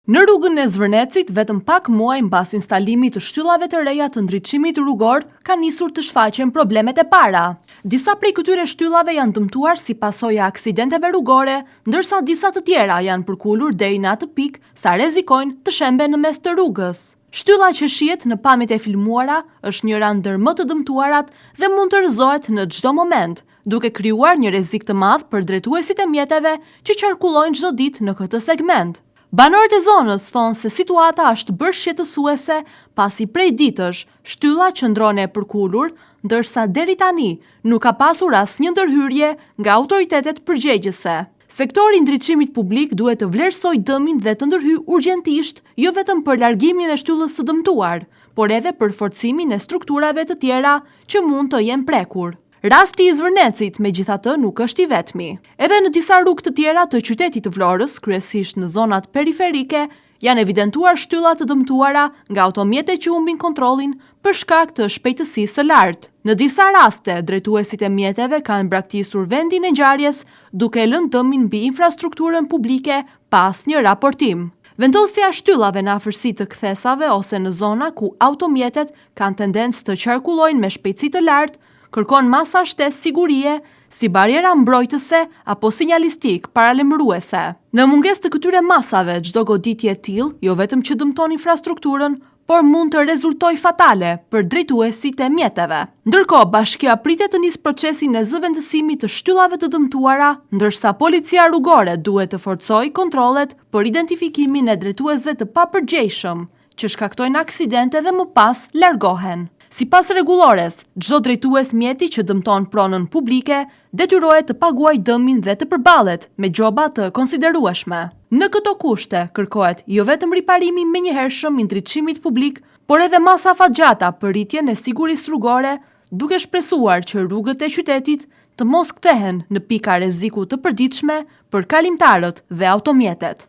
Në rrugën e Zvërnecit, vetëm pak muaj mbas instalimit të shtyllave të reja të ndriçimit rrugor, ka nisur të shfaqen problemet e para. Disa prej këtyre shtyllave janë dëmtuar si pasojë e aksidenteve rrugore, ndërsa disa të tjera janë përkulur deri në atë pikë sa rrezikojnë të shemben në mes të rrugës. Shtylla që shihet në pamjet e filmuara është njëra ndër më të dëmtuarat dhe mund të rrëzohet në çdo moment, duke krijuar një rrezik të madh për drejtuesit e mjeteve që qarkullojnë çdo ditë në këtë segment. Banorët e zonës thonë se situata është bërë shqetësuese pasi prej ditësh shtylla qëndron e përkulur, ndërsa deri tani nuk ka pasur asnjë ndërhyrje nga autoritetet përgjegjëse. Sektori i ndriçimit publik duhet të vlerësojë dëmin dhe të ndërhyjë urgjentisht, jo vetëm për largimin e shtyllës së dëmtuar, por edhe për forcimin e strukturave të tjera që mund të jenë prekur. Rasti i Zvërnecit megjithatë nuk është i vetmi. Edhe në disa rrugë të tjera të qytetit të Vlorës, kryesisht në zonat periferike, janë evidentuar shtylla të dëmtuara nga automjete që humbin kontrollin për shkak të shpejtësisë së lartë. Në disa raste, drejtuesit e mjeteve kanë braktisur vendin e ngjarjes duke lënë dëmin mbi infrastrukturën publike pa asnjë raportim. Vendosja e shtyllave në afërsi të kthesave ose në zona ku automjetet kanë tendencë të qarkullojnë me shpejtësi të lartë kërkon masa shtesë sigurie, si bariera mbrojtëse apo sinjalistik paralajmëruese. Në mungesë të këtyre masave, çdo goditje e tillë jo vetëm që dëmton infrastrukturën, por mund të rezultojë fatale për drejtuesit e mjeteve. Ndërkohë, bashkia pritet të nisë procesin e zëvendësimit të shtyllave të dëmtuara, ndërsa policia rrugore duhet të forcojë kontrollet për identifikimin e drejtuesve të papërgjegjshëm që shkaktojnë aksidente dhe më pas largohen. Sipas rregullores, çdo drejtues mjeti që dëmton pronën publike detyrohet të paguajë dëmin dhe të përballet me gjoba të konsiderueshme. Në këto kushte kërkohet jo vetëm riparimi menjëhershëm i ndriçimit publik, por edhe masa afatgjata për rritjen e sigurisë rrugore, duke shpresuar që rrugët e qytetit të mos kthehen në pika rreziku të përditshme për kalimtarët dhe automjetet.